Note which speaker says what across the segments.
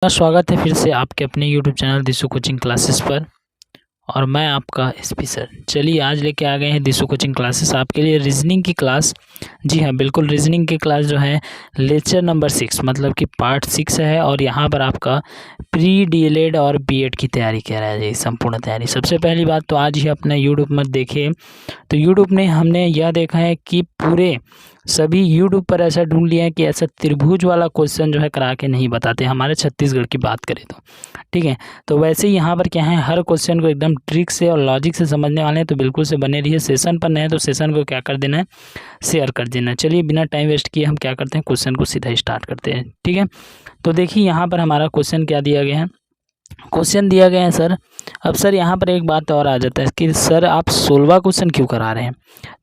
Speaker 1: स्वागत है फिर से आपके अपने यूट्यूब चैनल दिशु कोचिंग क्लासेस पर। और मैं आपका एसपी सर। चलिए आज लेके आ गए हैं दिशु कोचिंग क्लासेस आपके लिए रीजनिंग की क्लास। जी हाँ, बिल्कुल रीजनिंग की क्लास जो है लेक्चर नंबर 6 मतलब कि पार्ट 6 है। और यहाँ पर आपका प्री डीएलएड और बीएड की तैयारी कह रहा है जी, संपूर्ण तैयारी। सबसे पहली बात तो आज ही अपने यूट्यूब में देखें तो यूट्यूब ने हमने यह देखा है कि पूरे सभी यूट्यूब पर ऐसा ढूंढ लिया है कि ऐसा त्रिभुज वाला क्वेश्चन जो है करा के नहीं बताते हमारे छत्तीसगढ़ की बात करें तो। ठीक है, तो वैसे ही यहाँ पर क्या है, हर क्वेश्चन को एकदम ट्रिक से और लॉजिक से समझने वाले हैं, तो बिल्कुल से बने रहिए। सेशन पर नए हैं तो सेशन को क्या कर देना है, शेयर कर देना है। चलिए बिना टाइम वेस्ट किए हम क्या करते हैं, क्वेश्चन को सीधा स्टार्ट करते हैं। ठीक है, तो देखिए यहाँ पर हमारा क्वेश्चन क्या दिया गया है। क्वेश्चन दिया गया है सर। अब सर यहाँ पर एक बात और आ जाता है कि सर आप 16वां क्वेश्चन क्यों करा रहे हैं,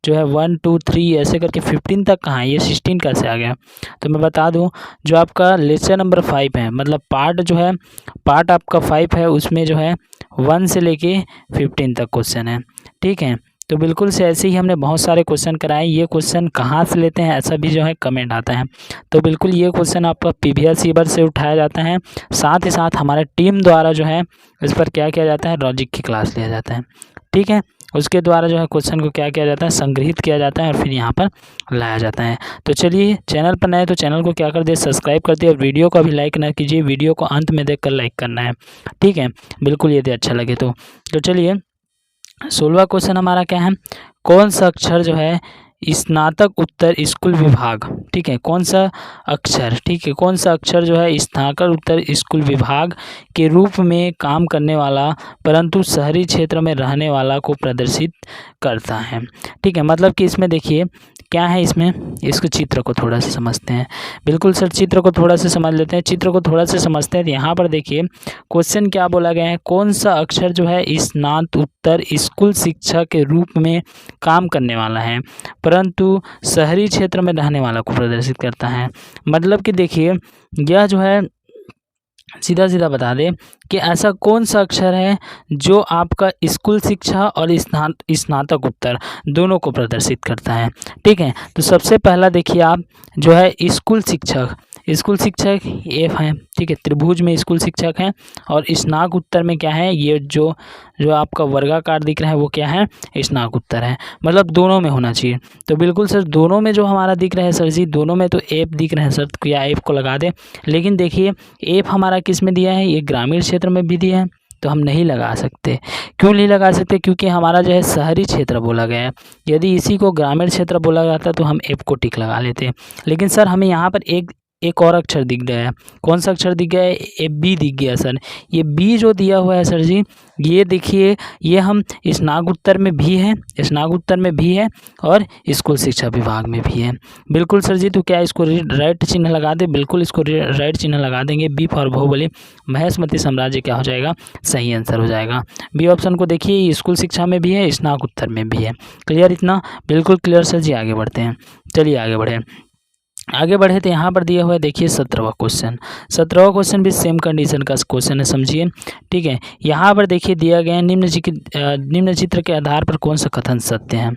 Speaker 1: जो है 1 2 3 ऐसे करके 15 तक कहाँ है, ये 16 कैसे आ गया। तो मैं बता दूं, जो आपका लेक्चर नंबर 5 है, मतलब पार्ट जो है, पार्ट आपका 5 है, उसमें जो है 1 से लेके 15 तक क्वेश्चन है। ठीक है, तो बिल्कुल से ऐसे ही हमने बहुत सारे क्वेश्चन कराए। ये क्वेश्चन कहाँ से लेते हैं ऐसा भी जो है कमेंट आता है, तो बिल्कुल ये क्वेश्चन आपका प्रीवियस ईयर से उठाया जाता है। साथ ही साथ हमारे टीम द्वारा जो है इस पर क्या किया जाता है, लॉजिक की क्लास लिया जाता है। ठीक है, उसके द्वारा जो है क्वेश्चन को क्या किया जाता है, संग्रहित किया जाता है और फिर यहाँ पर लाया जाता है। तो चलिए चैनल पर नए तो चैनल को क्या कर दिए, सब्सक्राइब कर दिए। और वीडियो को अभी लाइक ना कीजिए, वीडियो को अंत में देखकर लाइक करना है। ठीक है, बिल्कुल यदि अच्छा लगे तो चलिए 16वां क्वेश्चन हमारा क्या है, कौन सा अक्षर जो है स्नातक उत्तर स्कूल विभाग। ठीक है, कौन सा अक्षर, ठीक है, कौन सा अक्षर जो है स्नातक उत्तर स्कूल विभाग के रूप में काम करने वाला परंतु शहरी क्षेत्र में रहने वाला को प्रदर्शित करता है। ठीक है, मतलब कि इसमें देखिए क्या है, इसमें इसको चित्र को थोड़ा सा समझते हैं। बिल्कुल सर, चित्र को थोड़ा सा समझ लेते हैं। चित्र को थोड़ा सा समझते हैं तो यहाँ पर देखिए क्वेश्चन क्या बोला गया है, कौन सा अक्षर जो है स्नातक उत्तर स्कूल शिक्षा के रूप में काम करने वाला है परंतु शहरी क्षेत्र में रहने वाला को प्रदर्शित करता है। मतलब कि देखिए यह जो है सीधा सीधा बता दें कि ऐसा कौन सा अक्षर है जो आपका स्कूल शिक्षा और स्नातक उत्तर दोनों को प्रदर्शित करता है। ठीक है, तो सबसे पहला देखिए आप जो है स्कूल शिक्षक, स्कूल शिक्षक एफ है। ठीक है, त्रिभुज में स्कूल शिक्षक है। और स्नातक उत्तर में क्या है, ये जो आपका वर्गाकार दिख रहा है वो क्या है, स्नातक उत्तर है। मतलब दोनों में होना चाहिए। तो बिल्कुल सर दोनों में जो हमारा दिख रहा है सर जी, दोनों में तो एफ दिख रहे हैं सर, तो क्या एफ को लगा दें। लेकिन देखिए एफ हमारा किस में दिया है, ये ग्रामीण क्षेत्र में भी दिया है, तो हम नहीं लगा सकते। क्यों नहीं लगा सकते, क्योंकि हमारा जो है शहरी क्षेत्र बोला गया है। यदि इसी को ग्रामीण क्षेत्र बोला जाता तो हम एफ को टिक लगा लेते। लेकिन सर हमें यहाँ पर एक और अक्षर दिख गया है। कौन सा अक्षर दिख गया है, ए बी दिख गया सर। ये बी जो दिया हुआ है सर जी, ये देखिए ये हम स्नातक उत्तर में भी है, स्नातक उत्तर में भी है और स्कूल शिक्षा विभाग में भी है। बिल्कुल सर जी, तो क्या इसको राइट चिन्ह लगा दे, बिल्कुल इसको राइट चिन्ह लगा देंगे। बी फॉर बाहुबली महेशमती साम्राज्य क्या हो जाएगा, सही आंसर हो जाएगा। बी ऑप्शन को देखिए, स्कूल शिक्षा में भी है, स्नातक उत्तर में भी है। क्लियर, इतना बिल्कुल क्लियर सर जी। आगे बढ़ते हैं, चलिए आगे बढ़े तो यहाँ पर दिया हुआ है देखिए 17वां क्वेश्चन। 17वां क्वेश्चन भी सेम कंडीशन का क्वेश्चन है, समझिए। ठीक है, यहाँ पर देखिए दिया गया है निम्न चित्र के आधार पर कौन सा कथन सत्य है।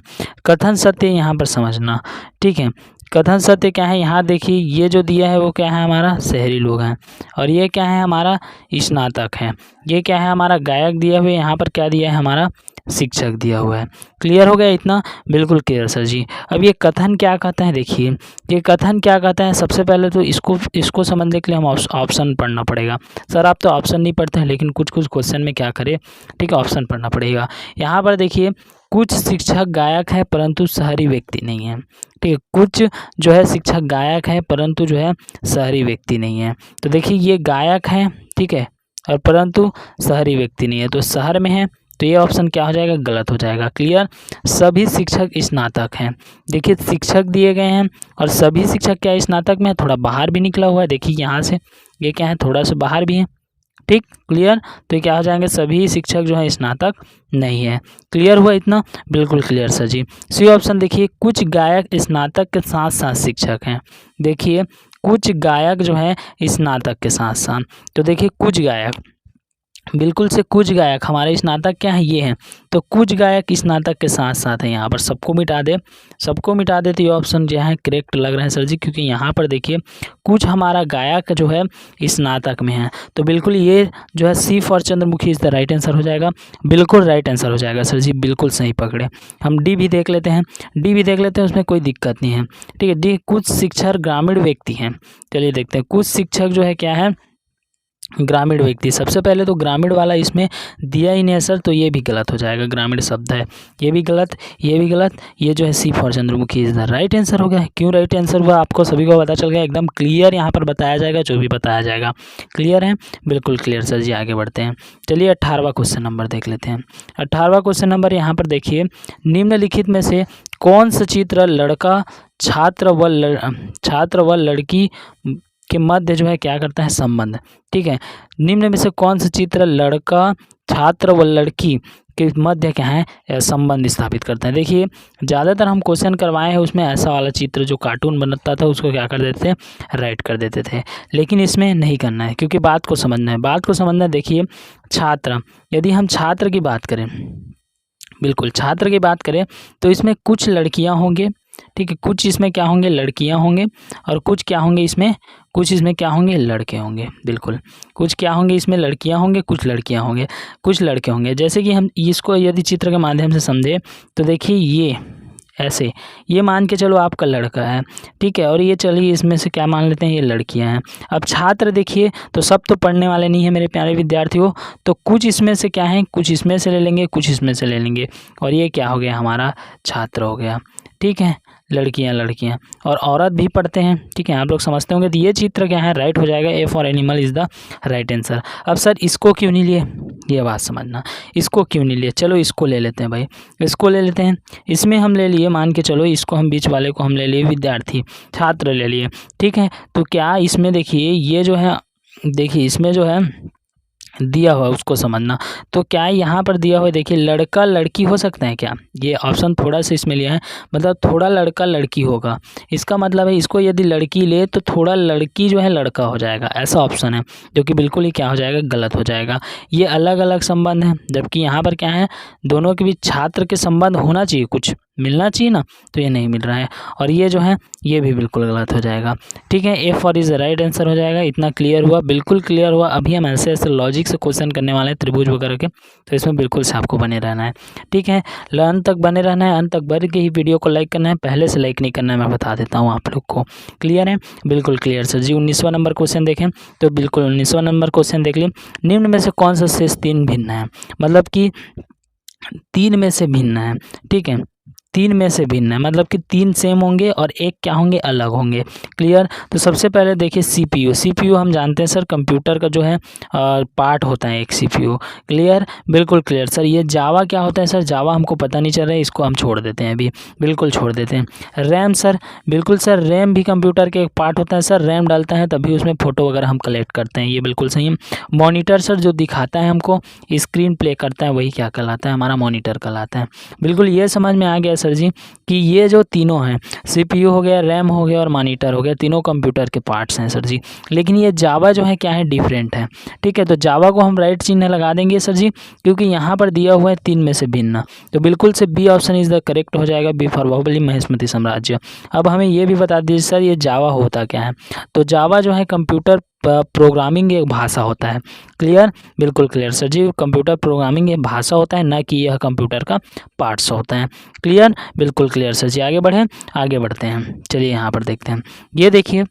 Speaker 1: कथन सत्य यहाँ पर समझना। ठीक है, कथन सत्य क्या है, यहाँ देखिए ये जो दिया है वो क्या है, हमारा शहरी लोग हैं। और ये क्या है, हमारा स्नातक है। ये क्या है, हमारा गायक दिया हुआ है। यहाँ पर क्या दिया है, हमारा शिक्षक दिया हुआ है। क्लियर हो गया इतना, बिल्कुल क्लियर सर जी। अब ये कथन क्या कहता है, देखिए ये कथन क्या कहता है। सबसे पहले तो इसको समझने के लिए हम ऑप्शन पढ़ना पड़ेगा। सर आप तो ऑप्शन नहीं पढ़ते हैं, लेकिन कुछ क्वेश्चन में क्या करें, ठीक है, ऑप्शन पढ़ना पड़ेगा। यहाँ पर देखिए कुछ शिक्षक गायक है परंतु शहरी व्यक्ति नहीं है। ठीक है, कुछ जो है शिक्षक गायक है परंतु जो है शहरी व्यक्ति नहीं है। तो देखिए ये गायक है, ठीक है, और परंतु शहरी व्यक्ति नहीं है, तो शहर में है, तो ये ऑप्शन क्या हो जाएगा, गलत हो जाएगा। क्लियर, सभी शिक्षक स्नातक हैं। देखिए शिक्षक दिए गए हैं और सभी शिक्षक क्या स्नातक में है, थोड़ा बाहर भी निकला हुआ है। देखिए यहाँ से ये क्या है, थोड़ा सा बाहर भी है। ठीक, क्लियर, तो ये क्या हो जाएंगे, सभी शिक्षक जो है स्नातक नहीं है। क्लियर हुआ इतना, बिल्कुल क्लियर सर जी। सी ऑप्शन देखिए, कुछ गायक स्नातक के साथ साथ शिक्षक हैं। देखिए कुछ गायक जो है स्नातक के साथ साथ, तो देखिए कुछ गायक बिल्कुल से कुछ गायक हमारे स्नातक क्या है, ये हैं। तो कुछ गायक स्नातक के साथ साथ है, यहाँ पर सबको मिटा दे, सबको मिटा दे तो ये ऑप्शन जो है करेक्ट लग रहा है सर जी, क्योंकि यहाँ पर देखिए कुछ हमारा गायक जो है स्नातक में है। तो बिल्कुल ये जो है C for Chandramukhi is the right answer हो जाएगा, बिल्कुल राइट आंसर हो जाएगा सर जी, बिल्कुल सही पकड़े। हम डी भी देख लेते हैं, डी भी देख लेते हैं, उसमें कोई दिक्कत नहीं है। ठीक है, डी कुछ शिक्षक ग्रामीण व्यक्ति हैं। चलिए देखते हैं, कुछ शिक्षक जो है क्या है, ग्रामीण व्यक्ति। सबसे पहले तो ग्रामीण वाला इसमें दिया ही नहीं है सर, तो ये भी गलत हो जाएगा, ग्रामीण शब्द है, ये भी गलत, ये भी गलत। ये जो है C for Chandramukhi is the right answer हो गया। क्यों राइट आंसर हुआ आपको सभी को पता चल गया, एकदम क्लियर यहाँ पर बताया जाएगा, जो भी बताया जाएगा क्लियर है, बिल्कुल क्लियर सर जी। आगे बढ़ते हैं, चलिए 18वां क्वेश्चन नंबर देख लेते हैं। 18वां क्वेश्चन नंबर यहाँ पर देखिए, निम्नलिखित में से कौन सा चित्र लड़का छात्र व लड़की के मध्य जो है क्या करता है, संबंध। ठीक है, निम्न में से कौन सा चित्र लड़का छात्र व लड़की के मध्य क्या है, संबंध स्थापित करते हैं। देखिए ज़्यादातर हम क्वेश्चन करवाए हैं उसमें ऐसा वाला चित्र जो कार्टून बनता था उसको क्या कर देते थे, राइट कर देते थे, लेकिन इसमें नहीं करना है, क्योंकि बात को समझना है, बात को समझना है। देखिए छात्र, यदि हम छात्र की बात करें, बिल्कुल छात्र की बात करें, तो इसमें कुछ लड़कियां होंगे। ठीक है, कुछ इसमें क्या होंगे, लड़कियां होंगे, और कुछ क्या होंगे इसमें, कुछ इसमें क्या होंगे, लड़के होंगे। बिल्कुल कुछ क्या होंगे इसमें, लड़कियां होंगे, कुछ लड़कियां होंगे, कुछ लड़के होंगे। जैसे कि हम इसको यदि चित्र के माध्यम से समझे तो देखिए ये ऐसे, ये मान के चलो आपका लड़का है, ठीक है, और ये चलिए इसमें से क्या मान लेते हैं, ये लड़कियां हैं। अब छात्र देखिए, तो सब तो पढ़ने वाले नहीं है मेरे प्यारे विद्यार्थियों, तो कुछ इसमें से क्या है, कुछ इसमें से ले लेंगे, कुछ इसमें से ले लेंगे, और ये क्या हो गया, हमारा छात्र हो गया। ठीक है, लड़कियां लड़कियां और औरत भी पढ़ते हैं। ठीक है, आप लोग समझते होंगे, तो ये चित्र क्या है, राइट हो जाएगा, A for animal is the right answer. अब सर इसको क्यों नहीं लिए, ये बात समझना, इसको क्यों नहीं लिए, चलो इसको ले लेते हैं भाई, इसको ले लेते हैं। इसमें हम ले लिए, मान के चलो इसको हम बीच वाले को हम ले लिए विद्यार्थी, छात्र ले लिए। ठीक है, तो क्या इसमें देखिए ये जो है, देखिए इसमें जो है दिया हुआ उसको समझना, तो क्या यहाँ पर दिया हुआ, देखिए लड़का लड़की हो सकते हैं क्या, ये ऑप्शन थोड़ा सा इसमें लिया है, मतलब थोड़ा लड़का लड़की होगा, इसका मतलब है इसको यदि लड़की ले तो थोड़ा लड़की जो है लड़का हो जाएगा, ऐसा ऑप्शन है, जो कि बिल्कुल ही क्या हो जाएगा, गलत हो जाएगा। ये अलग अलग संबंध है, जबकि यहाँ पर क्या है, दोनों के बीच छात्र के संबंध होना चाहिए, कुछ मिलना चाहिए ना, तो ये नहीं मिल रहा है, और ये जो है ये भी बिल्कुल गलत हो जाएगा। ठीक है, A for is right answer हो जाएगा। इतना क्लियर हुआ, बिल्कुल क्लियर हुआ। अभी हम ऐसे ऐसे लॉजिक से क्वेश्चन करने वाले हैं त्रिभुज वगैरह के, तो इसमें बिल्कुल से आपको बने रहना है। ठीक है, अंत तक बने रहना है, अंत तक बढ़ के ही वीडियो को लाइक करना है, पहले से लाइक नहीं करना है, मैं बता देता हूँ आप लोग को। क्लियर है, बिल्कुल क्लियर सर जी। 19वां नंबर क्वेश्चन देखें, तो बिल्कुल 19वां नंबर क्वेश्चन देख लिए, निम्न में से कौन सा शेष 3 भिन्न है, मतलब कि 3 में से भिन्न है। ठीक है, 3 में से भिन्न है, मतलब कि 3 सेम होंगे और 1 क्या होंगे, अलग होंगे। क्लियर, तो सबसे पहले देखिए सीपीयू, सीपीयू हम जानते हैं सर कंप्यूटर का जो है पार्ट होता है एक सीपीयू। क्लियर, बिल्कुल क्लियर सर। ये जावा क्या होता है सर, जावा हमको पता नहीं चल रहा है, इसको हम छोड़ देते हैं अभी, बिल्कुल छोड़ देते हैं। रैम सर, बिल्कुल सर, रैम भी कंप्यूटर के एक पार्ट होता है सर, रैम डालता है तभी उसमें फ़ोटो वगैरह हम कलेक्ट करते हैं, ये बिल्कुल सही है। मॉनिटर सर, जो दिखाता है हमको, स्क्रीन प्ले करता है, वही क्या कहलाता है, हमारा मॉनिटर कहलाता है। बिल्कुल ये समझ में आ गया सर जी कि ये जो तीनों हैं, सीपीयू हो गया, रैम हो गया और मॉनिटर हो गया, तीनों कंप्यूटर के पार्ट्स हैं सर जी। लेकिन ये जावा जो है क्या है, डिफरेंट है। ठीक है, तो जावा को हम राइट चिन्ह लगा देंगे सर जी, क्योंकि यहाँ पर दिया हुआ है 3 में से भिन्न, तो बिल्कुल से B option is the correct हो जाएगा, बी फॉर बाहुबली महेशमती साम्राज्य। अब हमें ये भी बता दीजिए सर, ये जावा होता क्या है, तो जावा जो है कंप्यूटर प्रोग्रामिंग एक भाषा होता है। क्लियर, बिल्कुल क्लियर सर जी, कंप्यूटर प्रोग्रामिंग एक भाषा होता है, ना कि यह कंप्यूटर का पार्ट्स होता है। क्लियर, बिल्कुल क्लियर सर जी। आगे बढ़ें, आगे बढ़ते हैं, चलिए यहाँ पर देखते हैं, ये देखिए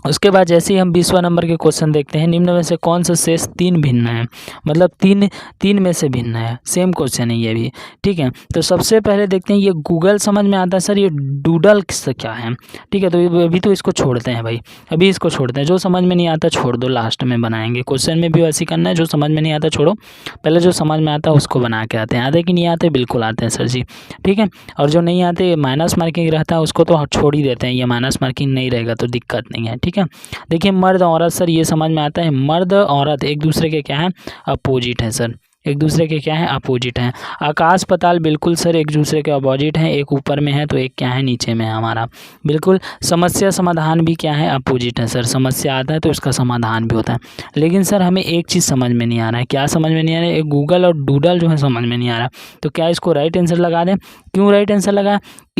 Speaker 1: उसके बाद जैसे ही हम 20वां नंबर के क्वेश्चन देखते हैं, निम्न में से कौन सा शेष 3 भिन्न है, मतलब 3 में से भिन्न है, सेम क्वेश्चन है ये भी। ठीक है, तो सबसे पहले देखते हैं, ये गूगल समझ में आता है सर, ये डूडल से क्या है। ठीक है, तो अभी तो इसको छोड़ते हैं भाई, अभी इसको छोड़ते हैं, जो समझ में नहीं आता छोड़ दो, लास्ट में बनाएंगे। क्वेश्चन में भी वैसे करना है, जो समझ में नहीं आता छोड़ो, पहले जो समझ में आता है उसको बना के आते हैं। आते कि नहीं आते, बिल्कुल आते हैं सर जी। ठीक है, और जो नहीं आते माइनस मार्किंग रहता है उसको तो छोड़ ही देते हैं, ये माइनस मार्किंग नहीं रहेगा तो दिक्कत नहीं है। ठीक है, देखिए मर्द औरत सर, ये समझ में आता है, मर्द औरत एक दूसरे के क्या है, अपोजिट है सर, एक दूसरे के क्या है, अपोजिट हैं। आकाश पाताल बिल्कुल सर एक दूसरे के अपोजिट हैं, एक ऊपर में है तो एक क्या है, नीचे में है हमारा। बिल्कुल समस्या समाधान भी क्या है, अपोजिट है सर। समस्या आता है तो इसका समाधान भी होता है। लेकिन सर हमें एक चीज़ समझ में नहीं आ रहा है। क्या समझ में नहीं आ रहा है? एक गूगल और डूडल जो है समझ में नहीं आ रहा। तो क्या इसको राइट आंसर लगा दें? क्यों राइट आंसर लगाएं?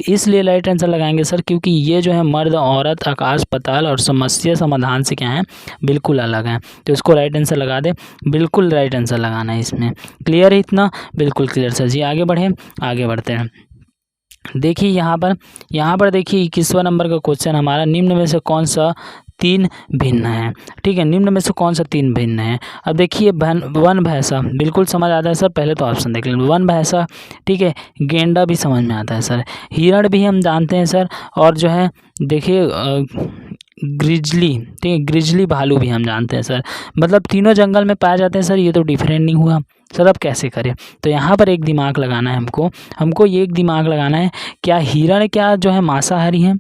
Speaker 1: इसलिए राइट आंसर लगाएंगे सर क्योंकि ये जो है मर्द औरत, आकाश पाताल और समस्या समाधान से क्या है, बिल्कुल अलग हैं। तो इसको राइट आंसर लगा दें। बिल्कुल राइट आंसर लगाना है इसमें। क्लियर है इतना? बिल्कुल क्लियर सर जी। आगे बढ़े, आगे बढ़ते हैं। देखिए यहाँ पर देखिए 21वां नंबर का क्वेश्चन हमारा, निम्न में से कौन सा तीन भिन्न है? ठीक है, निम्न में से कौन सा तीन भिन्न है? अब देखिए वन भैंसा बिल्कुल समझ आता है सर। पहले तो ऑप्शन देख लें। वन भैंसा, ठीक है, गेंडा भी समझ में आता है सर, हिरण भी हम जानते हैं सर, और जो है देखिए ग्रिजली, ठीक है, ग्रिजली भालू भी हम जानते हैं सर। मतलब तीनों जंगल में पाए जाते हैं सर। ये तो डिफरेंट नहीं हुआ सर, अब कैसे करें? तो यहाँ पर एक दिमाग लगाना है हमको ये एक दिमाग लगाना है। क्या हिरण क्या जो है मांसाहारी है?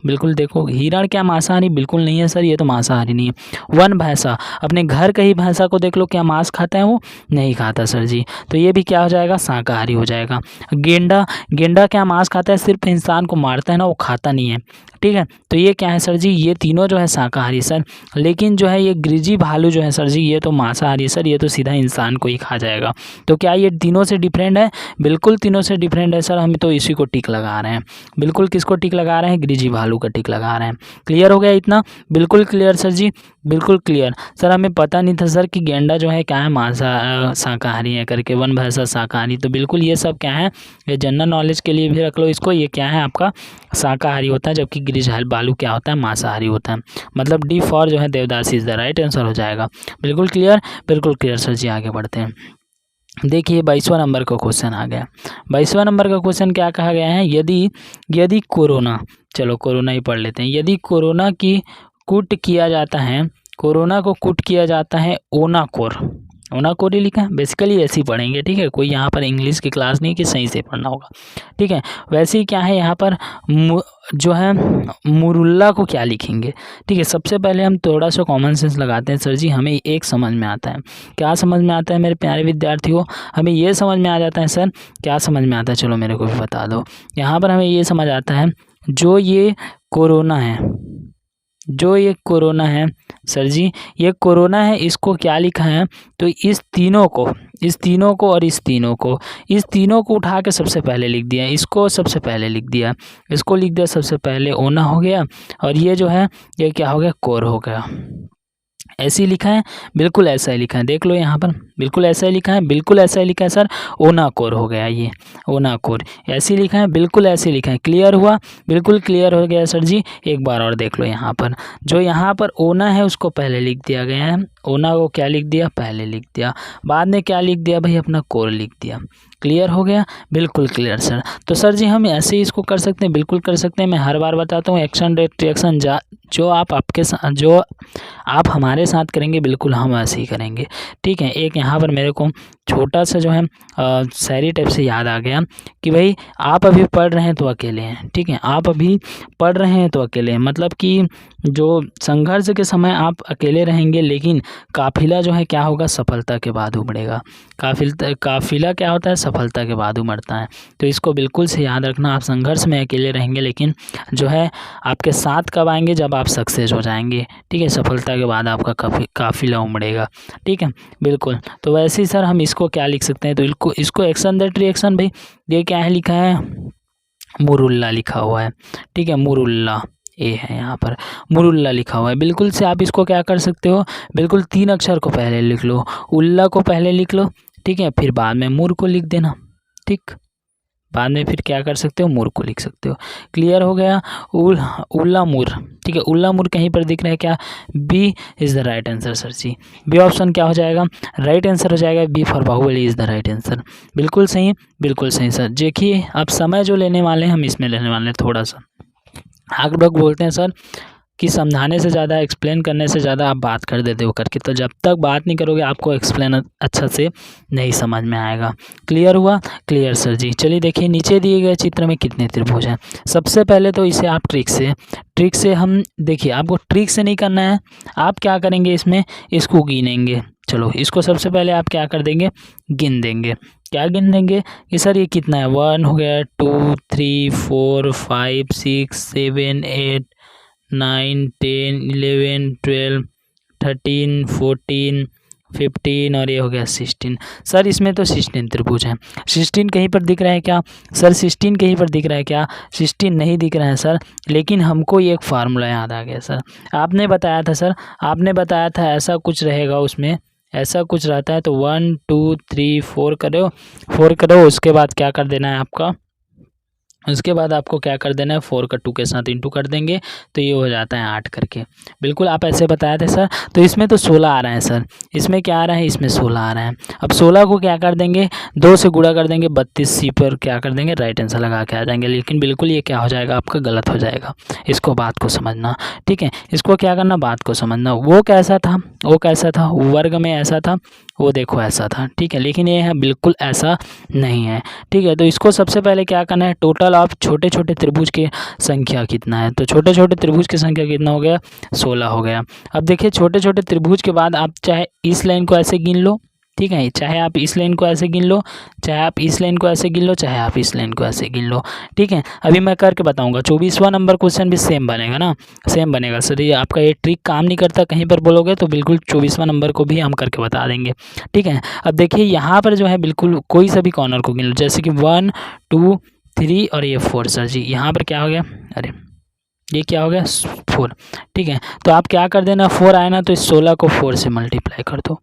Speaker 1: बिल्कुल देखो, हिरण क्या मांसाहारी? बिल्कुल नहीं है सर, ये तो मांसाहारी नहीं है। वन भैंसा, अपने घर का ही भैंसा को देख लो, क्या मांस खाता है वो? नहीं खाता सर जी। तो ये भी क्या हो जाएगा, शाकाहारी हो जाएगा। गेंडा क्या मांस खाता है? सिर्फ इंसान को मारता है ना, वो खाता नहीं है। ठीक है, तो ये क्या है सर जी, ये तीनों जो है शाकाहारी सर। लेकिन जो है ये ग्रिजी भालू जो है सर जी, ये तो मांसाहारी सर, ये तो सीधा इंसान को ही खा जाएगा। तो क्या ये तीनों से डिफरेंट है? बिल्कुल तीनों से डिफरेंट है सर। हम तो इसी को टिक लगा रहे हैं। बिल्कुल किसको टिक लगा रहे हैं? ग्रिजी भालू का टिक लगा रहे हैं। क्लियर हो गया इतना? बिल्कुल क्लियर सर जी, बिल्कुल क्लियर सर। हमें पता नहीं था सर कि गेंडा जो है क्या है, शाकाहारी है करके, वन भैंसा शाकाहारी। तो बिल्कुल ये सब क्या है, ये जनरल नॉलेज के लिए भी रख लो इसको। ये क्या है आपका, शाकाहारी होता है, जबकि ग्रिजल भालू क्या होता है, मांसाहारी होता है। मतलब डी फॉर जो है Devdas is the right answer हो जाएगा। बिल्कुल क्लियर, बिल्कुल क्लियर सर जी। आगे बढ़ते हैं। देखिए 22वां नंबर का क्वेश्चन आ गया। 22वां नंबर का क्वेश्चन क्या कहा गया है? यदि कोरोना, चलो कोरोना ही पढ़ लेते हैं। यदि कोरोना की कुट किया जाता है, कोरोना को कुट किया जाता है ओनाकोर ही लिखा है। बेसिकली ऐसे ही पढ़ेंगे, ठीक है। कोई यहाँ पर इंग्लिश की क्लास नहीं कि सही से पढ़ना होगा, ठीक है। वैसे ही क्या है यहाँ पर जो है मुरुल्ला को क्या लिखेंगे? ठीक है, सबसे पहले हम थोड़ा सा कॉमन सेंस लगाते हैं सर जी। हमें एक समझ में आता है। क्या समझ में आता है मेरे प्यारे विद्यार्थियों? हमें ये समझ में आ जाता है सर, क्या समझ में आता है, चलो मेरे को भी बता दो। यहाँ पर हमें ये समझ आता है, जो ये कोरोना है सर जी, ये कोरोना है, इसको क्या लिखा है? तो इस तीनों को और इस तीनों को उठा के सबसे पहले लिख दिया। इसको सबसे पहले लिख दिया, इसको लिख दिया सबसे पहले, ओना हो गया। और ये जो है ये क्या हो गया, कोर हो गया। ऐसे ही लिखा है, बिल्कुल ऐसा ही लिखा है, देख लो यहाँ पर, बिल्कुल ऐसा ही लिखा है, बिल्कुल ऐसा ही लिखा है सर। ओनाकोर हो गया, ये ओनाकोर ऐसे ही लिखा है, बिल्कुल ऐसे लिखा है। क्लियर हुआ? बिल्कुल क्लियर हो गया सर जी। एक बार और देख लो यहाँ पर, जो यहाँ पर ओना है उसको पहले लिख दिया गया है। ओना को क्या लिख दिया? पहले लिख दिया। बाद में क्या लिख दिया भाई? अपना कोर लिख दिया। क्लियर हो गया? बिल्कुल क्लियर सर। तो सर जी हम ऐसे ही इसको कर सकते हैं, बिल्कुल कर सकते हैं। मैं हर बार बताता हूँ, एक्शन रिएक्शन जो आप हमारे साथ करेंगे, बिल्कुल हम ऐसे ही करेंगे, ठीक है। एक यहाँ पर मेरे को छोटा सा जो है शायरी टाइप से याद आ गया कि भाई आप अभी पढ़ रहे हैं तो अकेले हैं, ठीक है। आप अभी पढ़ रहे हैं तो अकेले हैं, मतलब कि जो संघर्ष के समय आप अकेले रहेंगे, लेकिन काफिला जो है क्या होगा, सफलता के बाद उमड़ेगा। काफिला क्या होता है? सफलता के बाद उमड़ता है। तो इसको बिल्कुल से याद रखना। आप संघर्ष में अकेले रहेंगे, लेकिन जो है आपके साथ कब आएंगे? जब आप सक्सेस हो जाएंगे, ठीक है। सफलता के बाद आपका काफिला उमड़ेगा, ठीक है, बिल्कुल। तो वैसे ही सर हम इसको क्या लिख सकते हैं? तो इसको एक्शन दैट रिएक्शन, भाई ये क्या है लिखा है? मुरुल्ला लिखा हुआ है, ठीक है। मुरुल्ला ए है यहाँ पर, मुरुल्ला लिखा हुआ है। बिल्कुल से आप इसको क्या कर सकते हो? बिल्कुल 3 अक्षर को पहले लिख लो, उल्ला को पहले लिख लो, ठीक है। फिर बाद में मुर को लिख देना, ठीक। बाद में फिर क्या कर सकते हो? मुर को लिख सकते हो। क्लियर हो गया? उल्ला मुर, ठीक है। उल्ला मुर कहीं पर दिख रहा है क्या? B is the right answer sir ji. B option क्या हो जाएगा? राइट आंसर हो जाएगा। B for Baahubali is the right answer. बिल्कुल सही, बिल्कुल सही सर। देखिए अब समय जो लेने वाले हैं हम इसमें लेने वाले हैं थोड़ा सा। आप लोग बोलते हैं सर कि समझाने से ज़्यादा, एक्सप्लेन करने से ज़्यादा आप बात कर देते हो करके, तो जब तक बात नहीं करोगे आपको एक्सप्लेन अच्छा से नहीं समझ में आएगा। क्लियर हुआ? क्लियर सर जी। चलिए देखिए नीचे दिए गए चित्र में कितने त्रिभुज हैं। सबसे पहले तो इसे आप ट्रिक से हम देखिए, आपको ट्रिक से नहीं करना है। आप क्या करेंगे, इसमें इसको गिनेंगे, चलो इसको सबसे पहले आप क्या कर देंगे, गिन देंगे। क्या गिन देंगे कि सर ये कितना है, 1 हो गया, 2 3 4 5 6 7 8 9 10 11 12 13 14 15 और ये हो गया 16। सर इसमें तो 16 त्रिभुज हैं। 16 कहीं पर दिख रहा है क्या सर, 16 कहीं पर दिख रहा है क्या, 16 नहीं दिख रहा है सर। लेकिन हमको ये एक फार्मूला याद आ गया सर, आपने बताया था सर, आपने बताया था ऐसा कुछ रहेगा, उसमें ऐसा कुछ रहता है। तो 1 2 3 4 करो, 4 करो, उसके बाद क्या कर देना है आपका, उसके बाद आपको क्या कर देना है, 4 का 2 के साथ इंटू कर देंगे तो ये हो जाता है 8 करके। बिल्कुल आप ऐसे बताए थे सर। तो इसमें तो 16 आ रहा है सर, इसमें क्या आ रहा है, इसमें 16 आ रहा है। अब 16 को क्या कर देंगे, 2 से गुणा कर देंगे, 32 सी पर क्या कर देंगे, राइट आंसर लगा के आ जाएंगे। लेकिन बिल्कुल ये क्या हो जाएगा, आपका गलत हो जाएगा। इसको बात को समझना, ठीक है, इसको क्या करना, बात को समझना। वो कैसा था, वो कैसा था, वर्ग में ऐसा था, वो देखो ऐसा था, ठीक है, लेकिन ये है बिल्कुल ऐसा नहीं है, ठीक है। तो इसको सबसे पहले क्या करना है, टोटल ऑफ छोटे छोटे त्रिभुज की संख्या कितना है। तो छोटे छोटे त्रिभुज की संख्या कितना हो गया, 16 हो गया। अब देखिए छोटे छोटे त्रिभुज के बाद आप चाहे इस लाइन को ऐसे गिन लो, ठीक है, चाहे आप इस लाइन को ऐसे गिन लो, चाहे आप इस लाइन को ऐसे गिन लो, चाहे आप इस लाइन को ऐसे गिन लो, ठीक है। अभी मैं करके बताऊंगा। 24वां नंबर क्वेश्चन भी सेम बनेगा ना, सेम बनेगा सर। ये आपका ये ट्रिक काम नहीं करता, कहीं पर बोलोगे तो बिल्कुल 24वां नंबर को भी हम करके बता देंगे, ठीक है। अब देखिए यहाँ पर जो है बिल्कुल कोई सा भी कॉर्नर को गिन लो, जैसे कि 1 2 3 और ये 4 सर जी। यहाँ पर क्या हो गया, अरे ये क्या हो गया, 4, ठीक है। तो आप क्या कर देना, 4 आए ना तो इस 16 को 4 से मल्टीप्लाई कर दो,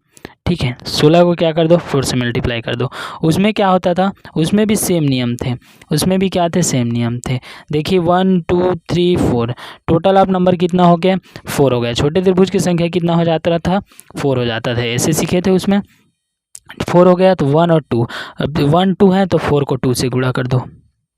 Speaker 1: ठीक है। 16 को क्या कर दो, 4 से मल्टीप्लाई कर दो। उसमें क्या होता था, उसमें भी सेम नियम थे, उसमें भी क्या थे, सेम नियम थे। देखिए 1 2 3 4 टोटल आप नंबर कितना हो गया, 4 हो गया। छोटे त्रिभुज की संख्या कितना हो जाता था, 4 हो जाता था, ऐसे सीखे थे उसमें। 4 हो गया तो 1 और 2, अब 1 2 है तो 4 को 2 से गुणा कर दो,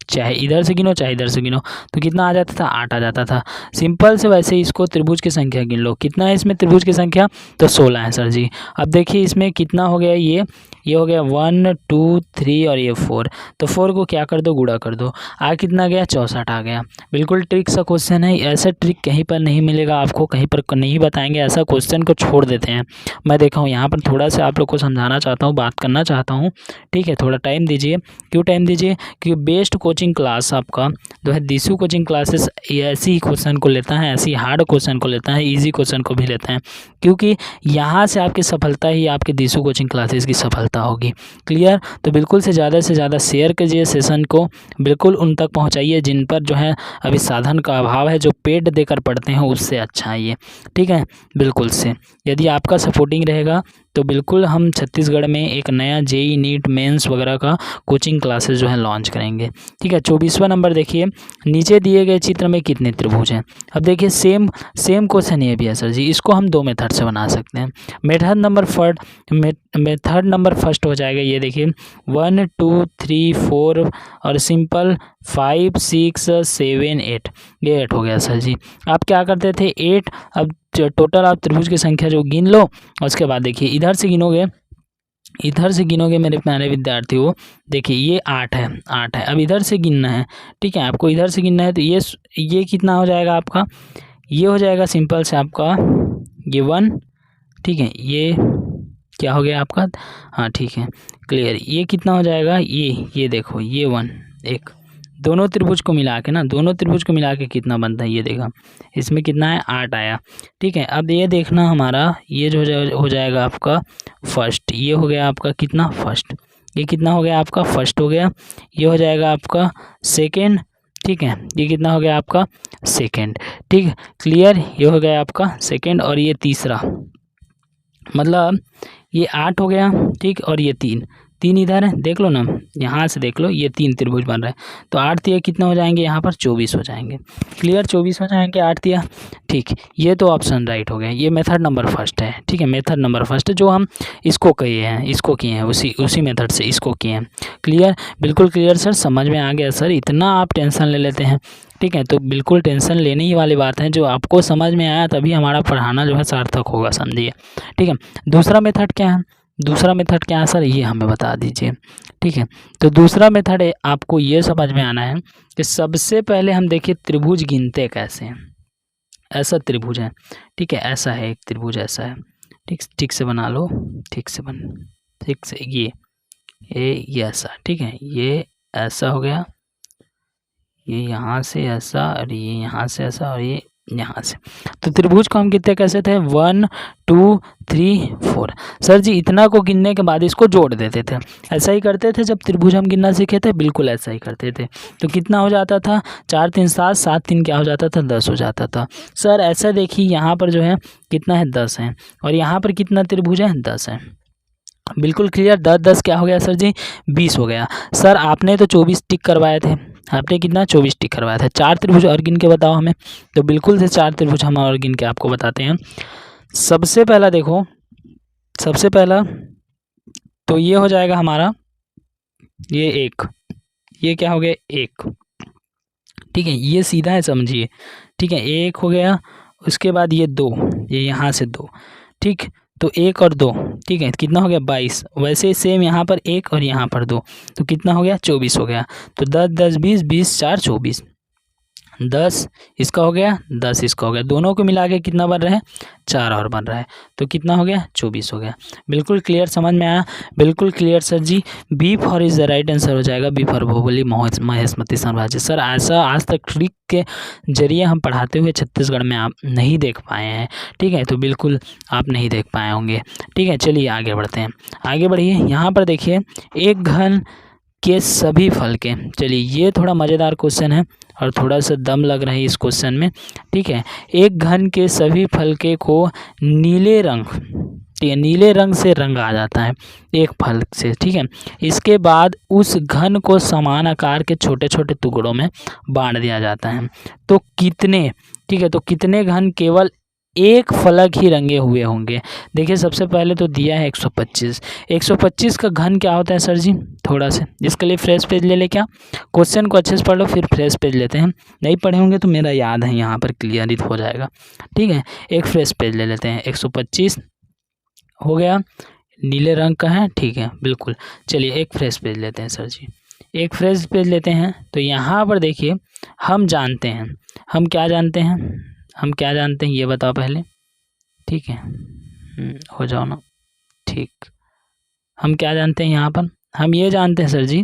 Speaker 1: चाहे इधर से गिनो चाहे इधर से गिनो, तो कितना आ जाता था, 8 आ जाता था। सिंपल से वैसे ही इसको त्रिभुज की संख्या गिन लो, कितना है इसमें त्रिभुज की संख्या, तो 16 है सर जी। अब देखिए इसमें कितना हो गया, ये हो गया 1 2 3 और ये 4, तो 4 को क्या कर दो, गुणा कर दो, आ कितना गया, 64 आ गया। बिल्कुल ट्रिक सा क्वेश्चन है, ऐसा ट्रिक कहीं पर नहीं मिलेगा आपको, कहीं पर नहीं बताएंगे, ऐसा क्वेश्चन को छोड़ देते हैं। मैं देखा हूँ यहाँ पर थोड़ा सा आप लोग को समझाना चाहता हूँ, बात करना चाहता हूँ, ठीक है, थोड़ा टाइम दीजिए। क्यों टाइम दीजिए, क्योंकि बेस्ट कोचिंग क्लास आपका जो है दिशु कोचिंग क्लासेस ऐसी ही क्वेश्चन को लेता है, ऐसी हार्ड क्वेश्चन को लेता है, इजी क्वेश्चन को भी लेता है, क्योंकि यहाँ से आपकी सफलता ही आपके दिशु कोचिंग क्लासेस की सफलता होगी। क्लियर, तो बिल्कुल से ज़्यादा शेयर कीजिए सेशन को, बिल्कुल उन तक पहुँचाइए जिन पर जो है अभी साधन का अभाव है, जो पेड देकर पढ़ते हैं उससे अच्छा है ये, ठीक है, बिल्कुल से। यदि आपका सपोर्टिंग रहेगा तो बिल्कुल हम छत्तीसगढ़ में एक नया जेई नीट मेंस वगैरह का कोचिंग क्लासेस जो है लॉन्च करेंगे, ठीक है। 24वां नंबर देखिए, नीचे दिए गए चित्र में कितने त्रिभुज हैं। अब देखिए सेम क्वेश्चन ये भी है सर जी, इसको हम 2 मेथड से बना सकते हैं। मेथड नंबर फर्स्ट हो जाएगा, ये देखिए 1 2 3 4 और सिंपल 5 6 7 8, ये 8 हो गया सर जी। आप क्या करते थे, 8, अब टोटल आप त्रिभुज की संख्या जो गिन लो, उसके बाद देखिए इधर से गिनोगे मेरे प्यारे विद्यार्थियों, देखिए ये 8 है, 8 है। अब इधर से गिनना है, ठीक है, आपको इधर से गिनना है, तो ये कितना हो जाएगा आपका, ये हो जाएगा सिंपल से आपका ये 1, ठीक है, ये क्या हो गया आपका, हाँ ठीक है क्लियर। ये कितना हो जाएगा, ये देखो ये 1, एक दोनों त्रिभुज को मिला के ना, दोनों त्रिभुज को मिला के कितना बनता है, ये देखा, इसमें कितना है, 8 आया, ठीक है। अब ये देखना हमारा ये जो हो जाएगा आपका फर्स्ट, ये हो गया आपका कितना, फर्स्ट, ये कितना हो गया आपका, फर्स्ट हो गया। ये हो जाएगा आपका सेकेंड, ठीक है, ये कितना हो गया आपका, सेकेंड, ठीक है क्लियर, ये हो गया आपका सेकेंड। और ये तीसरा, मतलब ये 8 हो गया, ठीक, और ये 3 इधर है, देख लो ना, यहाँ से देख लो, ये 3 त्रिभुज बन रहा है, तो 8 तिया कितना हो जाएंगे, यहाँ पर 24 हो जाएंगे, क्लियर, 24 हो जाएंगे 8 तिया, ठीक। ये तो ऑप्शन राइट हो गया, ये मेथड नंबर फर्स्ट है, ठीक है, मेथड नंबर फर्स्ट जो हम इसको किए हैं उसी मेथड से इसको किए हैं। क्लियर, बिल्कुल क्लियर सर, समझ में आ गया सर, इतना आप टेंशन ले लेते हैं, ठीक है, तो बिल्कुल टेंशन लेने ही वाली बात है, जो आपको समझ में आया तभी हमारा पढ़ाना जो है सार्थक होगा, समझिए, ठीक है। दूसरा मेथड क्या है, दूसरा मेथड क्या है सर, ये हमें बता दीजिए, ठीक है। तो दूसरा मेथड है, आपको ये समझ में आना है कि सबसे पहले हम देखिए त्रिभुज गिनते कैसे हैं। ऐसा त्रिभुज है, ठीक है, ऐसा है एक त्रिभुज, ऐसा है, ठीक से बना लो, ठीक से ये ऐसा, ठीक है, ये ऐसा हो गया, ये यहाँ से ऐसा और ये यहाँ से ऐसा और ये यहाँ से। तो त्रिभुज को हम कितने कैसे थे 1 2 3 4। सर जी इतना को गिनने के बाद इसको जोड़ देते थे, ऐसा ही करते थे जब त्रिभुज हम गिनना सीखे थे, बिल्कुल ऐसा ही करते थे। तो कितना हो जाता था 4 3 7, 7 3 क्या हो जाता था 10 हो जाता था। सर ऐसा देखिए यहाँ पर जो है कितना है 10 है, और यहाँ पर कितना त्रिभुज है 10 है। बिल्कुल क्लियर। 10 10 क्या हो गया सर जी 20 हो गया। सर आपने तो 24 टिक करवाए थे, आपने कितना 24 टिक करवाया था। 4 त्रिभुज और गिन के बताओ हमें। तो बिल्कुल से 4 त्रिभुज हम और गिन के आपको बताते हैं। सबसे पहला देखो, सबसे पहला तो ये हो जाएगा हमारा ये 1, ये क्या हो गया 1, ठीक है, ये सीधा है समझिए, ठीक है, 1 हो गया। उसके बाद ये 2, ये यहाँ से 2, ठीक, तो 1 और 2, ठीक है, कितना हो गया 22। वैसे सेम यहाँ पर 1 और यहाँ पर 2, तो कितना हो गया 24 हो गया। तो 10 10 20, 20 4 24, 10 इसका हो गया, 10 इसका हो गया, दोनों को मिला के कितना बन रहा है 4 और बन रहा है, तो कितना हो गया 24 हो गया। बिल्कुल क्लियर, समझ में आया, बिल्कुल clear sir ji. B for is the right answer हो जाएगा, बी फॉर बहुबली महेशमती साम्राज्य। सर ऐसा आज तक ट्रिक के जरिए हम पढ़ाते हुए छत्तीसगढ़ में आप नहीं देख पाए हैं, ठीक है, तो बिल्कुल आप नहीं देख पाए होंगे, ठीक है। चलिए आगे बढ़ते हैं, आगे बढ़िए। यहाँ पर देखिए एक घन के सभी फल के, चलिए ये थोड़ा मज़ेदार क्वेश्चन है और थोड़ा सा दम लग रहा है इस क्वेश्चन में, ठीक है। एक घन के सभी फलके को नीले रंग, ठीक है, नीले रंग से रंगा जाता है एक फल से, ठीक है। इसके बाद उस घन को समान आकार के छोटे छोटे टुकड़ों में बांट दिया जाता है। तो कितने, ठीक है, तो कितने घन केवल एक फलक ही रंगे हुए होंगे। देखिए सबसे पहले तो दिया है 125, 125 का घन क्या होता है सर जी, थोड़ा सा इसके लिए फ्रेश पेज ले ले, क्या क्वेश्चन को अच्छे से पढ़ लो फिर फ्रेश पेज लेते हैं, नहीं पढ़े होंगे तो मेरा याद है यहाँ पर क्लियरित हो जाएगा, ठीक है। एक फ्रेश पेज ले लेते हैं, 125 हो गया, नीले रंग का है, ठीक है, बिल्कुल। चलिए एक फ्रेश पेज लेते हैं सर जी, एक फ्रेश पेज लेते हैं। तो यहाँ पर देखिए हम जानते हैं, हम क्या जानते हैं, हम क्या जानते हैं ये बताओ पहले, ठीक है, हो जाओ ना, ठीक। हम क्या जानते हैं यहाँ पर, हम ये जानते हैं सर जी,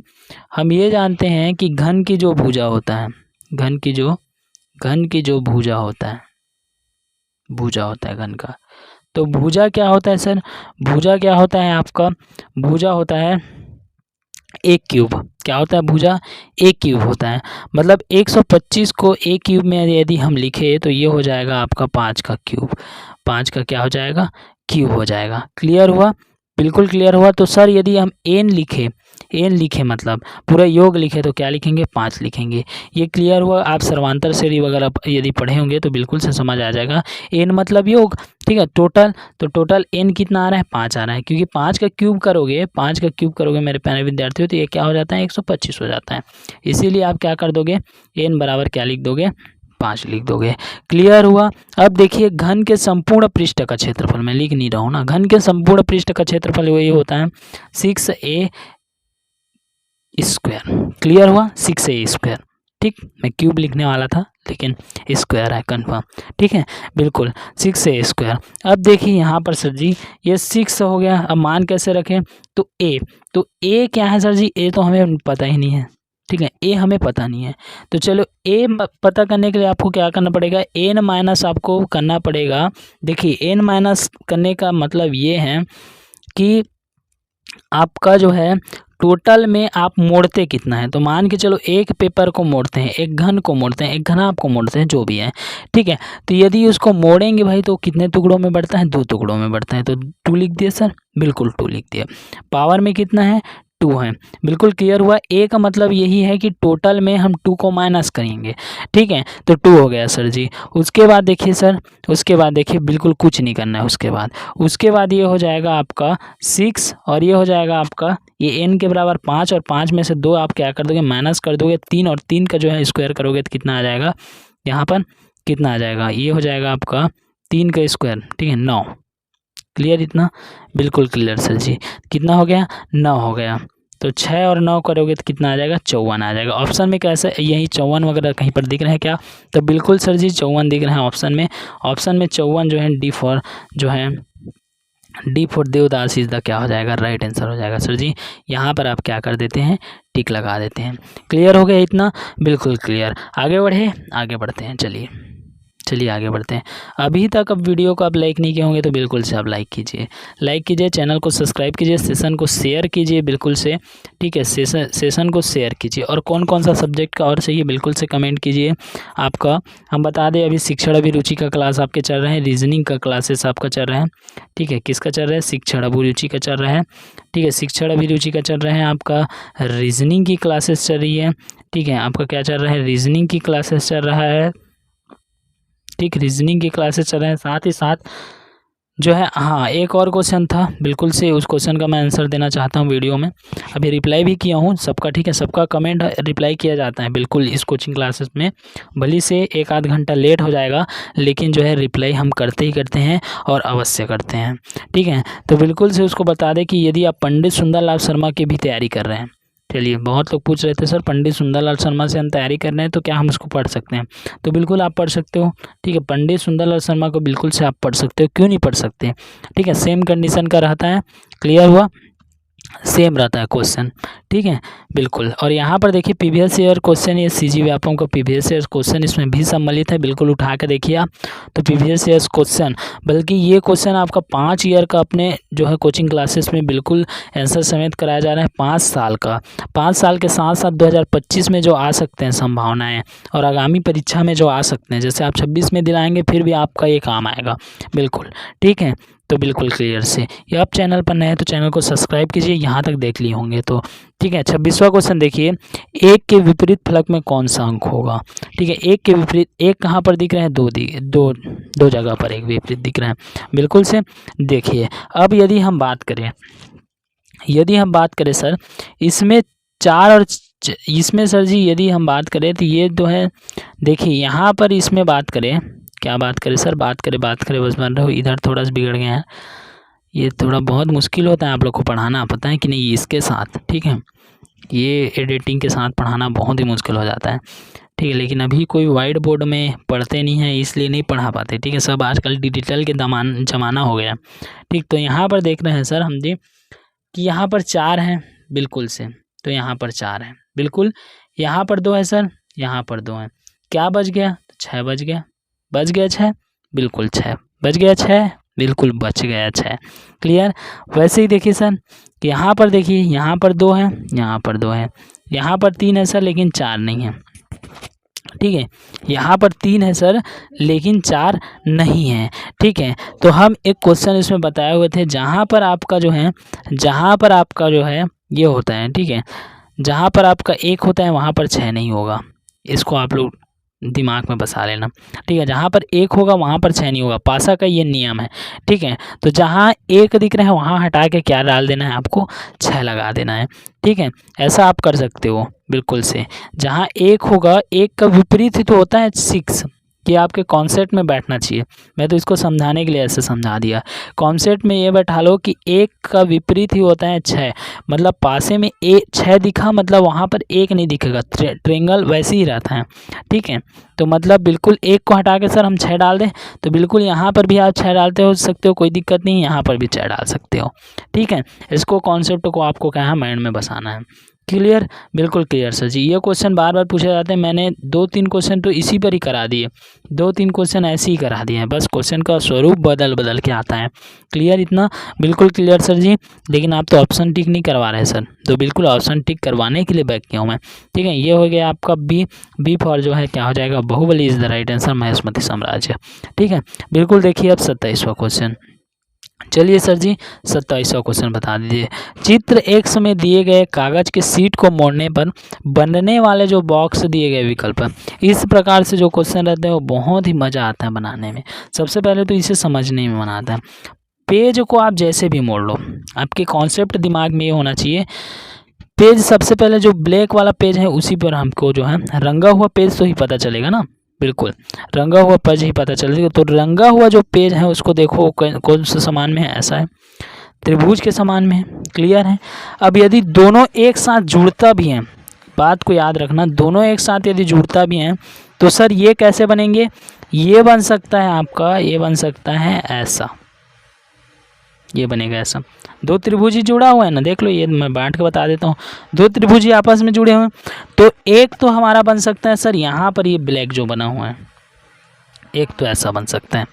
Speaker 1: हम ये जानते हैं कि घन की जो भुजा होता है, घन की जो भुजा होता है, भुजा होता है घन का, तो भुजा क्या होता है सर, भुजा क्या होता है आपका, भुजा होता है एक क्यूब। क्या होता है भुजा, एक क्यूब होता है। मतलब 125 को एक क्यूब में यदि हम लिखे तो ये हो जाएगा आपका 5 का क्यूब, 5 का क्या हो जाएगा क्यूब हो जाएगा। क्लियर हुआ, बिल्कुल क्लियर हुआ। तो सर यदि हम एन लिखे मतलब पूरा योग लिखे तो क्या लिखेंगे 5 लिखेंगे। ये क्लियर हुआ। आप सर्वांतर श्रेणी वगैरह यदि पढ़े होंगे तो बिल्कुल से समझ आ जाएगा। एन मतलब योग, ठीक है, टोटल, तो टोटल एन कितना आ रहा है 5 आ रहा है, क्योंकि 5 का क्यूब करोगे मेरे प्यारे विद्यार्थियों तो ये क्या हो जाता है 125 हो जाता है। इसीलिए आप क्या कर दोगे, एन बराबर क्या लिख दोगे 5 लिख दोगे। क्लियर हुआ। अब देखिए घन के संपूर्ण पृष्ठ का क्षेत्रफल, मैं लिख नहीं रहा हूँ ना, घन के संपूर्ण पृष्ठ का क्षेत्रफल वही होता है 6a स्क्वायर। क्लियर हुआ, 6a स्क्वायर, ठीक। मैं क्यूब लिखने वाला था लेकिन स्क्वायर है कन्फर्म, ठीक है, बिल्कुल 6a स्क्वायर। अब देखिए यहाँ पर सर जी ये 6 हो गया। अब मान कैसे रखें, तो a क्या है सर जी, a तो हमें पता ही नहीं है, ठीक है, ए हमें पता नहीं है। तो चलो ए पता करने के लिए आपको क्या करना पड़ेगा, एन माइनस आपको करना पड़ेगा। देखिए एन माइनस करने का मतलब ये है कि आपका जो है टोटल में आप मोड़ते कितना है। तो मान के चलो एक पेपर को मोड़ते हैं, एक घन को मोड़ते हैं, एक घनाभ को मोड़ते हैं, जो भी है, ठीक है। तो यदि उसको मोड़ेंगे भाई तो कितने टुकड़ों में बढ़ता है, 2 टुकड़ों में बढ़ता है। तो 2 लिख दिए सर, बिल्कुल 2 लिख दिए। पावर में कितना है 2 है, बिल्कुल क्लियर हुआ। ए का मतलब यही है कि टोटल में हम 2 को माइनस करेंगे, ठीक है, तो 2 हो गया सर जी। उसके बाद देखिए सर, उसके बाद देखिए बिल्कुल कुछ नहीं करना है। उसके बाद ये हो जाएगा आपका 6 और ये हो जाएगा आपका ये एन के बराबर 5 और 5 में से 2 आप क्या कर दोगे माइनस कर दोगे 3 और 3 का जो है स्क्वायर करोगे तो कितना आ जाएगा, यहाँ पर कितना आ जाएगा, ये हो जाएगा आपका 3 का स्क्वायर, ठीक है 9। क्लियर इतना, बिल्कुल क्लियर सर जी। कितना हो गया 9 हो गया। तो 6 और 9 करोगे तो कितना आ जाएगा 54 आ जाएगा। ऑप्शन में कैसे यही 54 वगैरह कहीं पर दिख रहे हैं क्या, तो बिल्कुल सर जी 54 दिख रहे हैं ऑप्शन में। ऑप्शन में 54 जो है डी फॉर जो है D for Devdas is the क्या हो जाएगा, राइट आंसर हो जाएगा सर जी। यहाँ पर आप क्या कर देते हैं, टिक लगा देते हैं। क्लियर हो गया इतना, बिल्कुल क्लियर। आगे बढ़े, आगे बढ़ते हैं, चलिए आगे बढ़ते हैं। अभी तक अब वीडियो को आप लाइक नहीं किए होंगे तो बिल्कुल से आप लाइक कीजिए, चैनल को सब्सक्राइब कीजिए, सेशन को शेयर कीजिए बिल्कुल से, ठीक है, सेशन को शेयर कीजिए। और कौन कौन सा सब्जेक्ट का और चाहिए बिल्कुल से कमेंट कीजिए आपका। हम बता दें अभी शिक्षण अभिरुचि का क्लास आपके चल रहे हैं, रीजनिंग का क्लासेस आपका चल रहा है, ठीक है, किसका चल रहा है, शिक्षण अभिरुचि का चल रहा है, ठीक है, शिक्षण अभिरुचि का चल रहा है, आपका रीजनिंग की क्लासेस चल रही है, ठीक है, आपका क्या चल रहा है, रीजनिंग की क्लासेस चल रहा है, ठीक, रीजनिंग की क्लासेस चल रहे हैं। साथ ही साथ जो है, हाँ, एक और क्वेश्चन था बिल्कुल से, उस क्वेश्चन का मैं आंसर देना चाहता हूँ वीडियो में। अभी रिप्लाई भी किया हूँ सबका, ठीक है, सबका कमेंट रिप्लाई किया जाता है बिल्कुल इस कोचिंग क्लासेस में। भले से 1 आध घंटा लेट हो जाएगा, लेकिन जो है रिप्लाई हम करते ही करते हैं और अवश्य करते हैं, ठीक है। तो बिल्कुल से उसको बता दें कि यदि आप पंडित सुंदरलाल शर्मा की भी तैयारी कर रहे हैं, चलिए, बहुत लोग पूछ रहे थे सर पंडित सुंदरलाल शर्मा से हम तैयारी कर रहे हैं तो क्या हम उसको पढ़ सकते हैं, तो बिल्कुल आप पढ़ सकते हो, ठीक है, पंडित सुंदरलाल शर्मा को बिल्कुल से आप पढ़ सकते हो, क्यों नहीं पढ़ सकते, ठीक है, सेम कंडीशन का रहता है। क्लियर हुआ, सेम रहता है क्वेश्चन, ठीक है, बिल्कुल। और यहाँ पर देखिए प्रीवियस ईयर क्वेश्चन, ये सीजी व्यापम का प्रीवियस ईयर क्वेश्चन इसमें भी सम्मिलित है, बिल्कुल उठा के देखिए आप। तो प्रीवियस ईयर क्वेश्चन, बल्कि ये क्वेश्चन आपका 5 ईयर का अपने जो है कोचिंग क्लासेस में बिल्कुल आंसर समेत कराया जा रहा है, 5 साल का। 5 साल के साथ साथ 2025 में जो आ सकते हैं संभावनाएँ, और आगामी परीक्षा में जो आ सकते हैं, जैसे आप 26 में दिलाएंगे फिर भी आपका ये काम आएगा, बिल्कुल, ठीक है। तो बिल्कुल क्लियर से, ये आप चैनल पर नए हैं तो चैनल को सब्सक्राइब कीजिए, यहाँ तक देख लिए होंगे तो, ठीक है। 26वां क्वेश्चन देखिए, एक के विपरीत फलक में कौन सा अंक होगा, ठीक है, एक के विपरीत, एक कहाँ पर दिख रहे हैं, दो जगह पर एक विपरीत दिख रहे हैं, बिल्कुल से देखिए। अब यदि हम बात करें सर, इसमें 4 और इसमें सर जी यदि हम बात करें तो ये तो है, देखिए यहाँ पर इसमें बात करें, क्या बात करें सर, बात करें बस बन रहा हो, इधर थोड़ा सा बिगड़ गया है, ये थोड़ा बहुत मुश्किल होता है आप लोग को पढ़ाना, पता है कि नहीं, इसके साथ, ठीक है, ये एडिटिंग के साथ पढ़ाना बहुत ही मुश्किल हो जाता है, ठीक है। लेकिन अभी कोई वाइट बोर्ड में पढ़ते नहीं है, इसलिए नहीं पढ़ा पाते, ठीक है, सब आजकल डिजिटल के ज़माना हो गया, ठीक। तो यहाँ पर देख रहे हैं सर हम जी कि यहाँ पर 4 हैं, बिल्कुल से, तो यहाँ पर 4 हैं, बिल्कुल, यहाँ पर 2 है सर, यहाँ पर 2 हैं, क्या बच गया, 6 बच गया, 6, बिल्कुल 6 बच गया, 6 बिल्कुल बच गया, 6। क्लियर। वैसे ही देखिए सर कि यहाँ पर देखिए, यहाँ पर 2 है, यहाँ पर 2 है, यहाँ पर 3 है सर लेकिन 4 नहीं है, ठीक है, यहाँ पर 3 है सर लेकिन 4 नहीं है, ठीक है। तो हम एक क्वेश्चन इसमें बताए हुए थे, जहाँ पर आपका जो है ये होता है, ठीक है, जहाँ पर आपका 1 होता है वहाँ पर 6 नहीं होगा, इसको आप लोग दिमाग में बसा लेना, ठीक है, जहाँ पर 1 होगा वहाँ पर 6 नहीं होगा, पासा का ये नियम है, ठीक है। तो जहाँ 1 दिख रहा है वहाँ हटा के क्या डाल देना है, आपको 6 लगा देना है, ठीक है, ऐसा आप कर सकते हो बिल्कुल से। जहाँ 1 होगा, 1 का विपरीत ही तो होता है 6, कि आपके कॉन्सेप्ट में बैठना चाहिए, मैं तो इसको समझाने के लिए ऐसे समझा दिया। कॉन्सेप्ट में ये बैठा लो कि 1 का विपरीत ही होता है 6, मतलब पासे में 6 दिखा, मतलब वहाँ पर 1 नहीं दिखेगा, ट्रायंगल वैसे ही रहता है, ठीक है। तो मतलब बिल्कुल 1 को हटा के सर हम 6 डाल दें, तो बिल्कुल यहाँ पर भी आप 6 डालते हो सकते हो, कोई दिक्कत नहीं, यहाँ पर भी 6 डाल सकते हो, ठीक है। इसको कॉन्सेप्ट को आपको क्या है, माइंड में बसाना है। क्लियर, बिल्कुल क्लियर सर जी। ये क्वेश्चन बार बार पूछे जाते हैं, मैंने 2-3 क्वेश्चन तो इसी पर ही करा दिए, 2-3 क्वेश्चन ऐसे ही करा दिए हैं, बस क्वेश्चन का स्वरूप बदल के आता है। क्लियर इतना, बिल्कुल क्लियर सर जी। लेकिन आप तो ऑप्शन टिक नहीं करवा रहे सर, तो बिल्कुल ऑप्शन टिक करवाने के लिए बैक किया हूँ मैं, ठीक है। ये हो गया आपका बी फॉर जो है क्या हो जाएगा, Baahubali is the right answer, Mahishmati साम्राज्य, ठीक है। बिल्कुल देखिए अब 27वां क्वेश्चन, चलिए सर जी 27वां क्वेश्चन बता दीजिए। चित्र X में दिए गए कागज के शीट को मोड़ने पर बनने वाले जो बॉक्स दिए गए विकल्प है, इस प्रकार से जो क्वेश्चन रहते हैं वो बहुत ही मज़ा आता है बनाने में। सबसे पहले तो इसे समझने में मज़ा आता है। पेज को आप जैसे भी मोड़ लो, आपके कॉन्सेप्ट दिमाग में ये होना चाहिए, पेज सबसे पहले जो ब्लैक वाला पेज है उसी पर हमको जो है रंगा हुआ पेज तो ही पता चलेगा ना, बिल्कुल रंगा हुआ पेज ही पता चलेगा। तो रंगा हुआ जो पेज है उसको देखो कौन से समान में है, ऐसा है, त्रिभुज के समान में है। क्लियर है। अब यदि दोनों एक साथ जुड़ता भी हैं, बात को याद रखना, दोनों एक साथ यदि जुड़ता भी हैं तो सर ये कैसे बनेंगे, ये बन सकता है आपका, ये बन सकता है ऐसा, ये बनेगा ऐसा। दो त्रिभुज ही जुड़ा हुआ है ना, देख लो, ये मैं बांट के बता देता हूँ। दो त्रिभुज ही आपस में जुड़े हुए हैं, तो एक तो हमारा बन सकता है सर यहाँ पर ये ब्लैक जो बना हुआ है, एक तो ऐसा बन सकता है।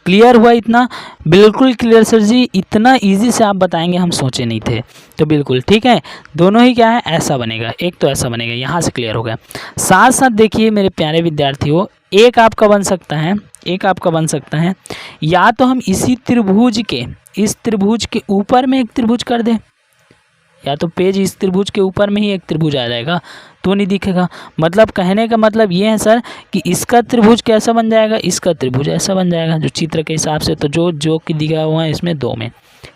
Speaker 1: क्लियर हुआ इतना? बिल्कुल क्लियर सर जी, इतना इजी से आप बताएंगे हम सोचे नहीं थे। तो बिल्कुल ठीक है, दोनों ही क्या है, ऐसा बनेगा, एक तो ऐसा बनेगा, यहाँ से क्लियर हो गया। साथ साथ देखिए मेरे प्यारे विद्यार्थियों, एक आपका बन सकता है, एक आपका बन सकता है, या तो हम इसी त्रिभुज के, इस त्रिभुज के ऊपर में एक त्रिभुज कर दें, या तो पेज इस त्रिभुज के ऊपर में ही एक त्रिभुज आ जाएगा तो नहीं दिखेगा। मतलब कहने का मतलब ये है सर कि इसका त्रिभुज कैसा बन जाएगा, इसका त्रिभुज ऐसा बन जाएगा जो चित्र के हिसाब से, तो जो जो कि दिया हुआ है इसमें दो में।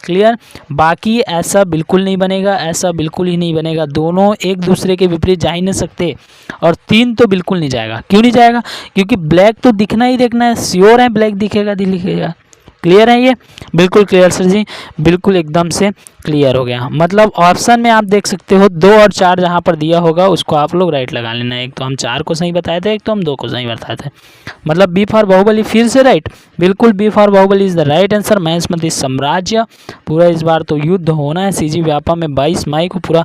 Speaker 1: क्लियर? बाकी ऐसा बिल्कुल नहीं बनेगा, ऐसा बिल्कुल ही नहीं बनेगा, दोनों एक दूसरे के विपरीत जा ही नहीं सकते। और तीन तो बिल्कुल नहीं जाएगा। क्यों नहीं जाएगा? क्योंकि ब्लैक तो दिखना ही देखना है, श्योर है ब्लैक दिखेगा दिखेगा। क्लियर है ये? बिल्कुल क्लियर सर जी, बिल्कुल एकदम से क्लियर हो गया। मतलब ऑप्शन में आप देख सकते हो 2 और 4 जहाँ पर दिया होगा उसको आप लोग राइट लगा लेना। एक तो हम 4 को सही बताए थे, एक तो हम 2 को सही बताए थे। मतलब बी फॉर बाहुबली फिर से राइट, बिल्कुल B for Baahubali is the right answer. Mahishmati साम्राज्य पूरा इस बार तो युद्ध होना है। सीजी व्यापा में 22 मई को पूरा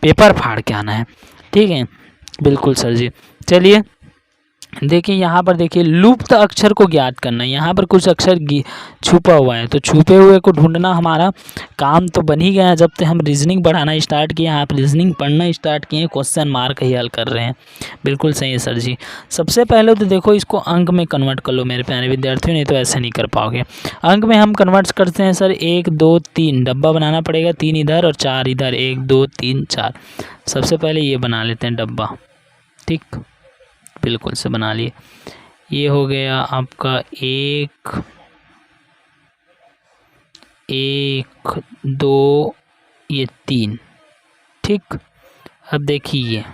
Speaker 1: पेपर फाड़ के आना है। ठीक है, बिल्कुल सर जी। चलिए देखिए यहाँ पर, देखिए लुप्त अक्षर को ज्ञात करना। यहाँ पर कुछ अक्षर छुपा हुआ है, तो छुपे हुए को ढूंढना हमारा काम तो बन ही गया है। जब से हम रीजनिंग पढ़ाना स्टार्ट किए, आप रीजनिंग पढ़ना स्टार्ट किए, क्वेश्चन मार्क ही हल कर रहे हैं। बिल्कुल सही है सर जी। सबसे पहले तो देखो इसको अंक में कन्वर्ट कर लो मेरे प्यारे विद्यार्थियों, नहीं तो ऐसे नहीं कर पाओगे। अंक में हम कन्वर्ट करते हैं सर 1 2 3, डब्बा बनाना पड़ेगा, 3 इधर और 4 इधर, 1 2 3 4। सबसे पहले ये बना लेते हैं डब्बा। ठीक, बिल्कुल से बना लिए। ये हो गया आपका 1 1 2, ये 3। ठीक, अब देखिए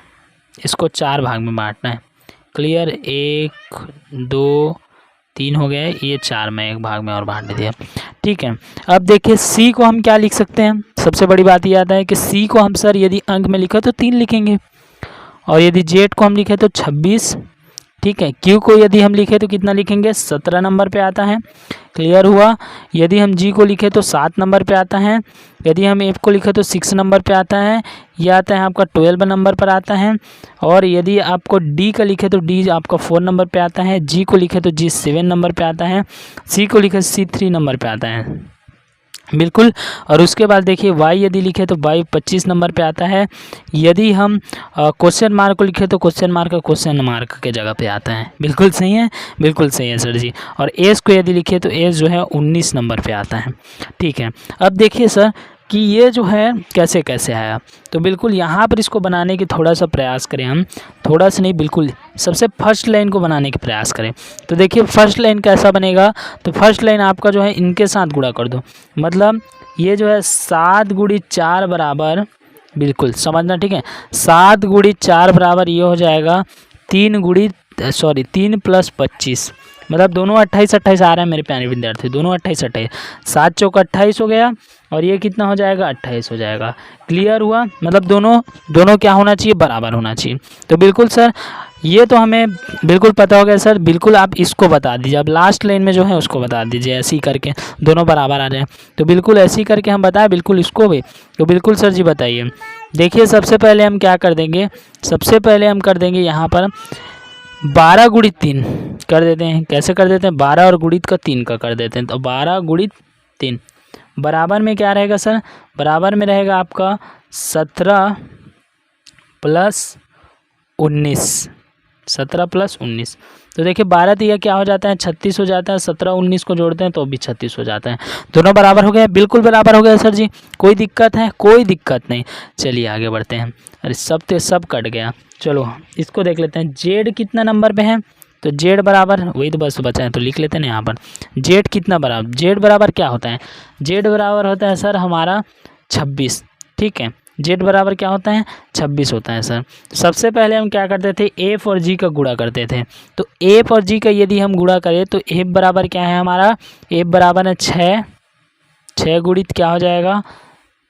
Speaker 1: इसको 4 भाग में बांटना है। क्लियर? 1 2 3 हो गया, ये 4 में एक भाग में और बांट दिया। ठीक है, अब देखिए सी को हम क्या लिख सकते हैं। सबसे बड़ी बात ये आता है कि सी को हम सर यदि अंक में लिखा तो 3 लिखेंगे, और यदि जेड को हम लिखे तो 26। ठीक है, क्यू को यदि हम लिखे तो कितना लिखेंगे, 17 नंबर पे आता है। क्लियर हुआ? यदि हम जी को लिखे तो 7 नंबर पे आता है। यदि हम एफ को लिखे तो 6 नंबर पे आता है, यह आता है आपका 12 नंबर पर आता है। और यदि आपको डी का लिखे तो डी आपका 4 नंबर पे आता है। जी को लिखे तो जी 7 नंबर पे आता है। सी को लिखे सी 3 नंबर पे आता है। बिल्कुल। और उसके बाद देखिए वाई यदि लिखे तो वाई 25 नंबर पे आता है। यदि हम क्वेश्चन मार्क को लिखे तो क्वेश्चन मार्क के जगह पे आता है। बिल्कुल सही है, बिल्कुल सही है सर जी। और एस को यदि लिखे तो एस जो है 19 नंबर पे आता है। ठीक है, अब देखिए सर कि ये जो है कैसे कैसे आया। तो बिल्कुल यहाँ पर इसको बनाने की थोड़ा सा प्रयास करें हम, थोड़ा सा नहीं बिल्कुल सबसे फर्स्ट लाइन को बनाने की प्रयास करें। तो देखिए फर्स्ट लाइन कैसा बनेगा, तो फर्स्ट लाइन आपका जो है इनके साथ गुणा कर दो। मतलब ये जो है 7 × 4 बराबर, बिल्कुल समझना ठीक है, 7 × 4 बराबर ये हो जाएगा 3 + 25। मतलब दोनों 28 आ रहे हैं मेरे प्यारे विद्यार्थी, दोनों 28 7 चौक 28 हो गया, और ये कितना हो जाएगा, 28 हो जाएगा। क्लियर हुआ? मतलब दोनों क्या होना चाहिए, बराबर होना चाहिए। तो बिल्कुल सर ये तो हमें बिल्कुल पता हो गया सर। बिल्कुल आप इसको बता दीजिए, अब लास्ट लाइन में जो है उसको बता दीजिए, ऐसे ही करके दोनों बराबर आ जाए। तो बिल्कुल ऐसे ही करके हम बताएं बिल्कुल इसको भी। तो बिल्कुल सर जी बताइए। देखिए सबसे पहले हम क्या कर देंगे, सबसे पहले हम कर देंगे यहाँ पर 12 × 3 कर देते हैं। कैसे कर देते हैं, 12 और गुणित का 3 का कर देते हैं। तो 12 × 3 बराबर में क्या रहेगा सर, बराबर में रहेगा आपका 17 + 19, 17 + 19। तो देखिए 12 तो यह क्या हो जाता है, 36 हो जाता है। 17 19 को जोड़ते हैं तो भी 36 हो जाता है। दोनों बराबर हो गए, बिल्कुल बराबर हो गया सर जी। कोई दिक्कत है, कोई दिक्कत नहीं। चलिए आगे बढ़ते हैं। अरे सब कट गया। चलो इसको देख लेते हैं, जेड कितना नंबर पे है। तो जेड बराबर, वही तो बस बचा है तो लिख लेते हैं यहाँ पर। जेड कितना बराबर, जेड बराबर क्या होता है, जेड बराबर होता है सर हमारा 26। ठीक है, जेड बराबर क्या होता है, 26 होता है सर। सबसे पहले हम क्या करते थे, एफ और जी का गुणा करते थे। तो एफ और जी का यदि हम गुणा करें तो एफ बराबर क्या है हमारा, एफ बराबर है 6 गुणित क्या हो जाएगा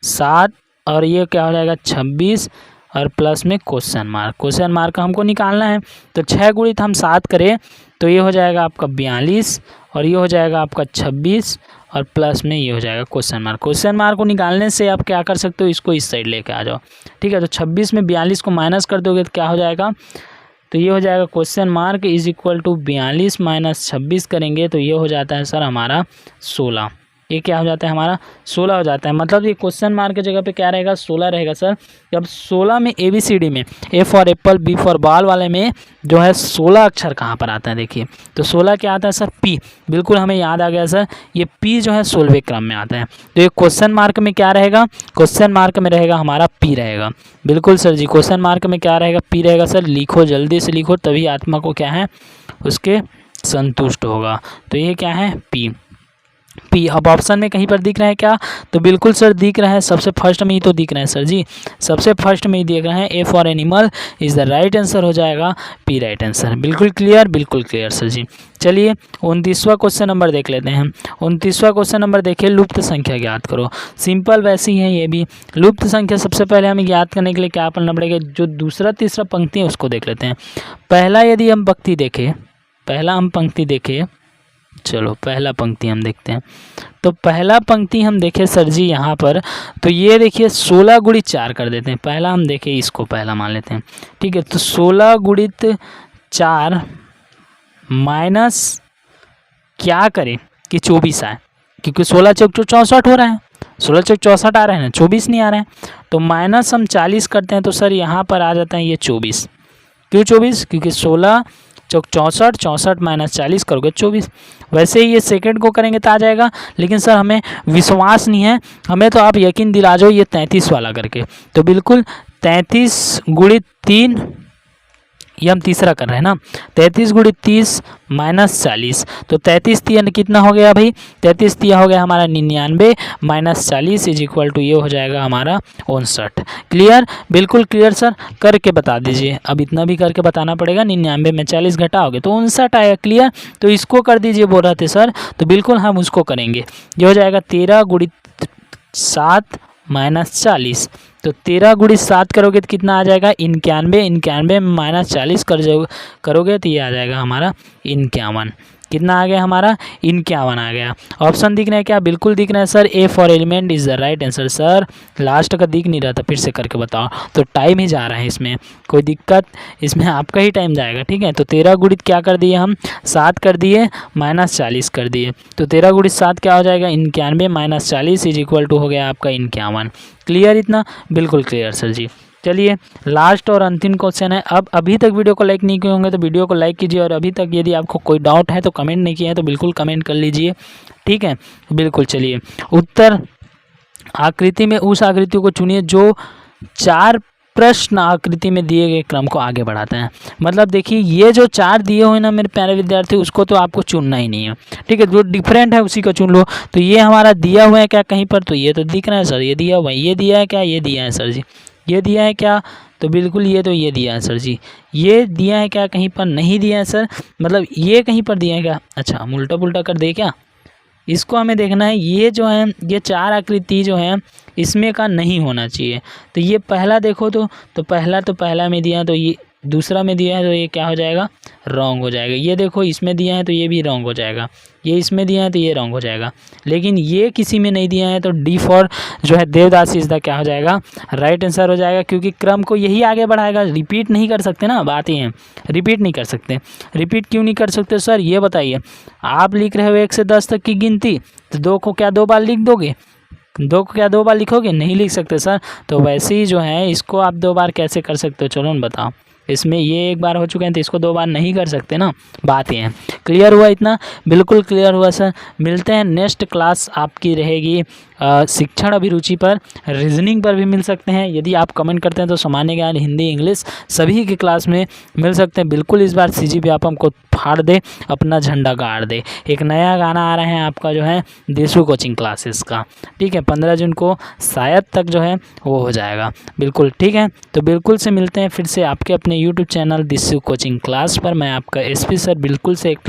Speaker 1: 7, और ये क्या हो जाएगा 26, और प्लस में क्वेश्चन मार्क हमको निकालना है। तो 6 × हम 7 करें तो ये हो जाएगा आपका 42, और ये हो जाएगा आपका 26, और प्लस में ये हो जाएगा क्वेश्चन मार्क। क्वेश्चन मार्क को निकालने से आप क्या कर सकते हो, इसको इस साइड लेके आ जाओ, ठीक है। तो 26 में 42 को माइनस कर दोगे तो क्या हो जाएगा, तो ये हो जाएगा question mark is equal to 42 minus 26 करेंगे तो ये हो जाता है सर हमारा 16। ये क्या हो जाता है हमारा 16 हो जाता है। मतलब ये क्वेश्चन मार्क की जगह पे क्या रहेगा 16 रहेगा सर। अब 16 में ABCD में A for apple B for ball वाले में जो है 16 अक्षर कहाँ पर आता है देखिए, तो 16 क्या आता है सर P। बिल्कुल हमें याद आ गया सर, ये P जो है 16वें क्रम में आता है। तो ये क्वेश्चन मार्क में क्या रहेगा, क्वेश्चन मार्क में रहेगा हमारा P रहेगा। बिल्कुल सर जी, क्वेश्चन मार्क में क्या रहेगा P रहेगा सर। लिखो जल्दी से लिखो, तभी आत्मा को क्या है उसके संतुष्ट होगा। तो ये क्या है P। अब ऑप्शन में कहीं पर दिख रहा है क्या, तो बिल्कुल सर दिख रहा है, सबसे फर्स्ट में ही तो दिख रहा है सर जी, सबसे फर्स्ट में ही दिख रहा है A for animal is the right answer हो जाएगा P राइट आंसर। बिल्कुल क्लियर सर जी। चलिए 29वां क्वेश्चन नंबर देख लेते हैं। 29वां क्वेश्चन नंबर देखिए, लुप्त संख्या ज्ञात करो। सिंपल वैसी है ये भी। लुप्त संख्या सबसे पहले हमें ज्ञात करने के लिए क्या पढ़ना पड़ेगा, जो दूसरा तीसरा पंक्ति है उसको देख लेते हैं। पहला यदि हम पंक्ति देखें, पहला हम पंक्ति देखें, चलो पहला पंक्ति हम देखते हैं। तो पहला पंक्ति हम देखें सर जी यहाँ पर, तो ये देखिए 16 गुणित 4 कर देते हैं। पहला हम देखें, इसको पहला मान लेते हैं, ठीक है। तो 16 गुणित 4 माइनस क्या करें कि 24 आए, क्योंकि 16 चौक 64 हो रहा है, 16 चौक 64 आ रहे हैं ना, 24 नहीं आ रहे हैं। तो माइनस हम 40 करते हैं तो सर यहाँ पर आ जाता है ये 24। क्यों 24, क्योंकि 16 चौक 64, 64 माइनस 40 करोगे 24। वैसे ही ये सेकंड को करेंगे तो आ जाएगा, लेकिन सर हमें विश्वास नहीं है, हमें तो आप यकीन दिला जाओ ये 33 वाला करके। तो बिल्कुल 33 गुणित 3, ये हम तीसरा कर रहे हैं ना, 33 गुणित 30 माइनस 40, तो 33 3 कितना हो गया भाई, 33 3 हो गया हमारा 99 माइनस 40 इज इक्वल टू ये हो जाएगा हमारा 59। क्लियर, बिल्कुल क्लियर सर, करके बता दीजिए। अब इतना भी करके बताना पड़ेगा, 99 में 40 घटाओगे तो 59 आएगा। क्लियर, तो इसको कर दीजिए बोल रहे थे सर, तो बिल्कुल हम उसको करेंगे। ये हो जाएगा 13 गुणित 7 माइनस 40, तो 13 गुणित 7 करोगे तो कितना आ जाएगा 91, 91 में माइनस 40 करोगे तो ये आ जाएगा हमारा 51। कितना आ गया हमारा 51 आ गया। ऑप्शन दिख रहा है क्या, बिल्कुल दिख रहा है sir, A for element is the right answer. Sir last का दिख नहीं रहा था, फिर से करके बताओ। तो टाइम ही जा रहा है इसमें, कोई दिक्कत, इसमें आपका ही टाइम जाएगा, ठीक है। तो 13 गुणित क्या कर दिए हम 7 कर दिए माइनस 40 कर दिए, तो 13 गुणित 7 क्या हो जाएगा 91 माइनस 40 इज इक्वल टू हो गया आपका 51। क्लियर इतना, बिल्कुल क्लियर सर जी। चलिए लास्ट और अंतिम क्वेश्चन है। अब अभी तक वीडियो को लाइक नहीं किए होंगे तो वीडियो को लाइक कीजिए, और अभी तक यदि आपको कोई डाउट है तो कमेंट नहीं किए हैं तो बिल्कुल कमेंट कर लीजिए, ठीक है। बिल्कुल चलिए, उत्तर आकृति में उस आकृति को चुनिए जो 4 प्रश्न आकृति में दिए गए क्रम को आगे बढ़ाते हैं। मतलब देखिए ये जो 4 दिए हुए ना मेरे प्यारे विद्यार्थी, उसको तो आपको चुनना ही नहीं है, ठीक है। जो डिफरेंट है उसी को चुन लो। तो ये हमारा दिया हुआ है क्या कहीं पर, तो ये तो दिख रहा है सर, ये दिया हुआ है। ये दिया है क्या, ये दिया है सर जी, ये दिया है क्या, तो बिल्कुल ये तो ये दिया है सर जी। ये दिया है क्या कहीं पर, नहीं दिया है सर, मतलब ये कहीं पर दिया है क्या, अच्छा हम उल्टा पुल्टा कर दे क्या, इसको हमें देखना है। ये जो है ये 4 आकृति जो है इसमें का नहीं होना चाहिए। तो ये पहला देखो तो पहला में दिया है, तो ये दूसरा में दिया है, तो ये क्या हो जाएगा रॉन्ग हो जाएगा। ये देखो इसमें दिया है तो ये भी रॉन्ग हो जाएगा, ये इसमें दिया है तो ये रॉन्ग हो जाएगा। लेकिन ये किसी में नहीं दिया है तो डी फॉर जो है देवदासी इसका क्या हो जाएगा राइट आंसर हो जाएगा, क्योंकि क्रम को यही आगे बढ़ाएगा। रिपीट नहीं कर सकते ना, बात ये है, रिपीट नहीं कर सकते। रिपीट क्यों नहीं कर सकते सर, ये बताइए। आप लिख रहे हो 1 से 10 तक की गिनती, तो 2 को क्या 2 बार लिख दोगे, 2 को क्या 2 बार लिखोगे, नहीं लिख सकते सर। तो वैसे ही जो है इसको आप 2 बार कैसे कर सकते हो, चलो ना बताओ। इसमें ये 1 बार हो चुके हैं तो इसको 2 बार नहीं कर सकते ना, बात ये है। क्लियर हुआ इतना, बिल्कुल क्लियर हुआ सर। मिलते हैं नेक्स्ट क्लास आपकी रहेगी शिक्षण अभिरुचि पर, रीजनिंग पर भी मिल सकते हैं। यदि आप कमेंट करते हैं तो सामान्य ज्ञान, हिंदी, इंग्लिश सभी की क्लास में मिल सकते हैं। बिल्कुल इस बार CG व्यापम को फाड़ दे, अपना झंडा गाड़ दे। एक नया गाना आ रहा है आपका जो है देशु कोचिंग क्लासेस का, ठीक है। 15 जून को शायद तक जो है वो हो जाएगा, बिल्कुल ठीक है। तो बिल्कुल से मिलते हैं फिर से आपके अपने YouTube चैनल देशु कोचिंग क्लास पर। मैं आपका SP सर। बिल्कुल से एक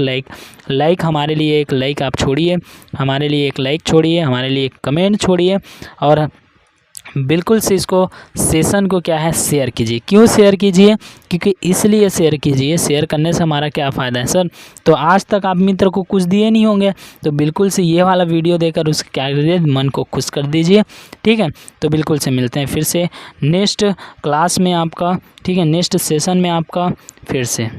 Speaker 1: लाइक हमारे लिए एक लाइक आप छोड़िए, हमारे लिए एक लाइक छोड़िए, हमारे लिए एक कमेंट छोड़िए, और बिल्कुल से इसको सेशन को क्या है शेयर कीजिए। क्यों शेयर कीजिए? क्योंकि इसलिए शेयर कीजिए, शेयर करने से हमारा क्या फ़ायदा है सर? तो आज तक आप मित्र को कुछ दिए नहीं होंगे, तो बिल्कुल से ये वाला वीडियो देकर उसके क्या करिए, मन को खुश कर दीजिए। ठीक है, तो बिल्कुल से मिलते हैं फिर से नेक्स्ट क्लास में आपका। ठीक है, नेक्स्ट सेशन में आपका फिर से।